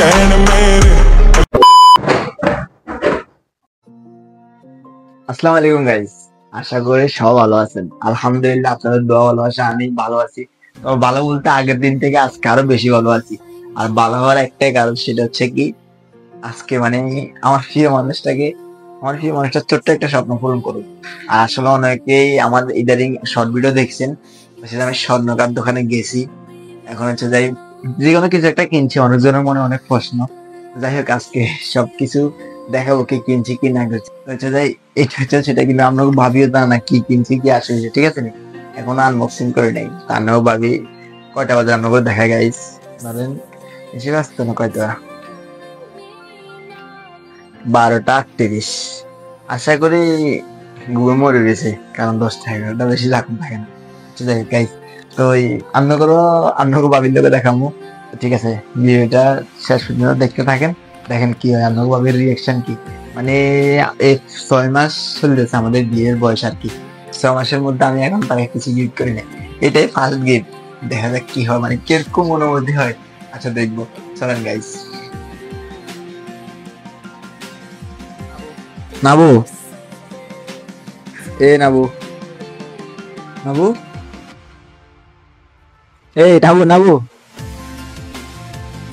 আসসালামু আলাইকুম গাইস, আশা করি সব ভালো আছেন। আলহামদুলিল্লাহ, আপনাদের দোয়া ভালোবাসা আমি ভালো আছি। তো ভালো বলতে আগের দিন থেকে আজকে আরো বেশি ভালো আছি। আর ভালো হওয়ার একটাই কারণ, সেটা হচ্ছে কি, আজকে মানে আমার প্রিয় মানুষটার ছোট্ট একটা স্বপ্ন পূরণ করুন। আর আসলে অনেকেই আমার ইদারিং শর্ট ভিডিও দেখছেন, সেটা আমি স্বর্ণকার দোকানে গেছি। এখন হচ্ছে যাই, যে কোনো কিছু একটা কিনছি, অনেকজনের মনে অনেক প্রশ্ন। যাই হোক, আজকে সবকিছু দেখাবো কি কিনছি কি না করছি। হচ্ছে যাই, এটা হচ্ছে সেটা, কিন্তু আমরা ভাবিও না কি কিনছি কি আসে, ঠিক আছে নি। এখন আনবক্সিং করে নেই, তারও ভাবি কয়টা বাজে রান্না করে দেখা গাইস। ধরেন এসে ব্যস্ত না, কয়টা 12টা 38। আশা করি ঘুমে মরে গেছে, কারণ 10টা 11টা বেশি লাগুন থাকে না। যাই হোক গাইস, তো ওই আপনাকে বাবির লোকে দেখাবো। ঠিক আছে, ভিডিওটা শেষ পর্যন্ত দেখতে থাকেন, দেখেন কি হয় আপনাকে বাবির রিয়াকশন কি। মানে এই 6 মাস চলতেছে আমাদের বিয়ের বয়স আর কি। 6 মাসের মধ্যে আমি এখন তাকে কিছু গিফট করি না, এটাই ফার্স্ট গিফট। দেখা যাক কি হয়, মানে কিরকম অনুভূতি হয়। আচ্ছা দেখবো, চলেন গাইস। নাবু, নাবু, নাবু, নাবু, নাবু,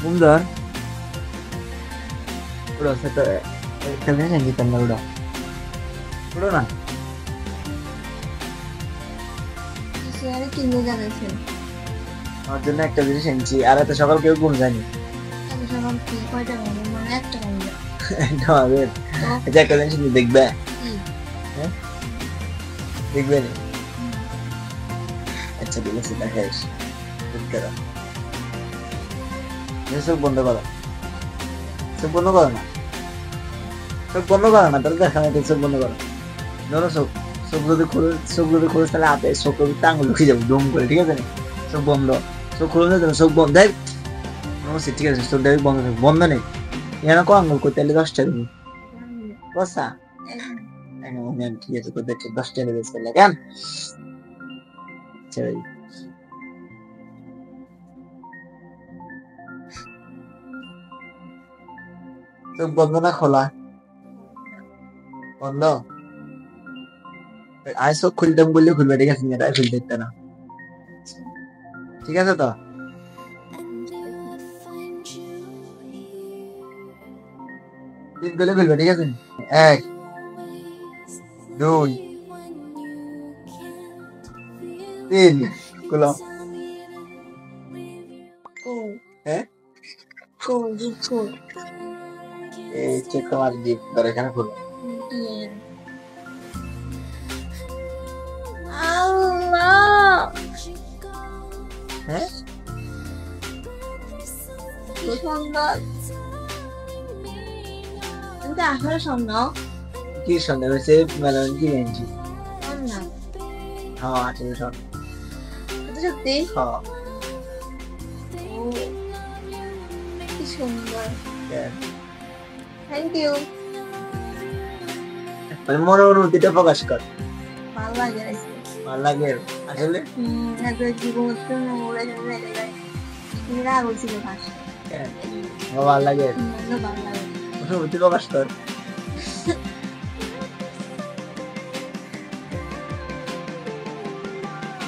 সুন্দর। udah satu kalian yang kita udah না শেয়ারে কিনে জানাইছেন আমার জন্য একটা জিনিস এনেছি। আর এত সকাল কেউ ঘুম যায়নি। আমি সকাল থেকে কয়টা বাজে, মানে একটা বাজে। এটা একটা জিনিস দেখবে, দেখবে না? আচ্ছা ঠিক আছে, দেখাইস। চোখ বন্ধ করো, চোখ বন্ধ করো না, চোখ বন্ধ করো না, তাহলে দেখা নাই। চোখ বন্ধ করো, ধরো চোখ, চোখ যদি খুলে তাহলে হাতে চোখ আঙুল ঢুকে যাবো ডুম করে, ঠিক আছে? চোখ বন্ধ, চোখ খুলে যাবে, চোখ বন্ধ। ঠিক আছে, চোখ দেখ বন্ধ থাকবে, বন্ধ নেই। এখানে কো আঙুল করতে হলে 10টা দিবি, বসা। ঠিক আছে, করতে 10টা দিবি কেন? চোখ বন্ধ না খোলা? বন্ধ। আয় চোখ খুলতাম বললে খুলবে, ঠিক আছে? এটা খুলতে না, ঠিক আছে? তো 3 করলে খুলবে, ঠিক আছে? 1 2 3 খুলো। হ্যাঁ, এই চেক তোমার গিফট, ধর এখানে খুলো। হ্যাঁ, কি সন্দেহ হয়েছে? মেলান কি এনেছি? হ্যাঁ, আছে সব। সত্যি হ্যাঁ, কি সুন্দর, হ্যাঁ। Thank you. মানে মনের অনুভূতিটা প্রকাশ কর। ভালো লাগে, ভালো লাগে আসলে। ভালো লাগে, অনুভূতি প্রকাশ কর।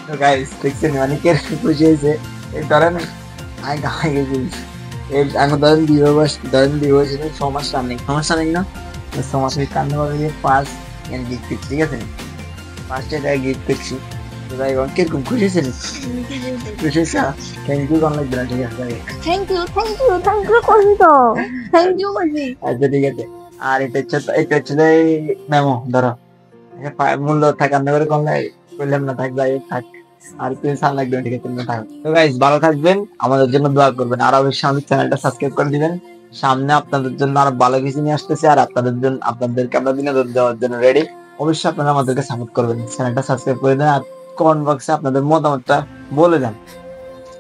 তো গাইস দেখছেন অনেকের খুশি হয়েছে। এই ধরেন আমি ধরেন বিয়ে হয়েছে 6 মাস রানিং, 6 মাস রানিং না, 6 মাসের কান্না করে ফার্স্ট গিফট করছি, ঠিক আছে? ফার্স্ট এটা গিফট করছি। তো ভাই কিরকম খুশি হয়েছে? খুশি হয়েছে? থ্যাংক ইউ কোন লাগবে না, ঠিক আছে? থ্যাংক ইউ করবি তো, থ্যাংক ইউ করবি। আচ্ছা ঠিক আছে। আর এটা হচ্ছে মেমো, ধরো মূল্য থাক রান্না করে করলাম না, থাক যাই থাক। আর তুই সাল লাগবে, ঠিক আছে? থাক। তো গাইস ভালো থাকবেন, আমাদের জন্য দোয়া করবেন, আর অবশ্যই আমাদের চ্যানেলটা সাবস্ক্রাইব করে দিবেন। সামনে আপনাদের জন্য আরো ভালো কিছু নিয়ে আসতেছে, আর আপনাদেরকে আমরা বিনোদন দেওয়ার জন্য রেডি। অবশ্যই আপনারা আমাদেরকে সাপোর্ট করবেন, চ্যানেলটা সাবস্ক্রাইব করে দেন, আর কমেন্ট বক্সে আপনাদের মতামতটা বলে দেন।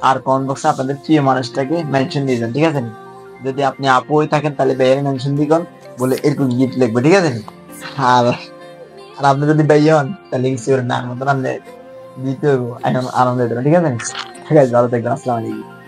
আর কমেন্ট বক্সে আপনাদের প্রিয় মানুষটাকে মেনশন দিয়ে দেন, ঠিক আছে? যদি আপনি আপু হয়ে থাকেন তাহলে ভাইয়ের মেনশন দিবেন, বলে এরকম গিফট লিখবে, ঠিক আছে? আর আর আপনি যদি ভাই হন তাহলে কিছু না, মতন আপনি দিতে হইব আনন্দ, ঠিক আছে? ঠিক আছে, ভালো থাকবেন, আসসালামু আলাইকুম।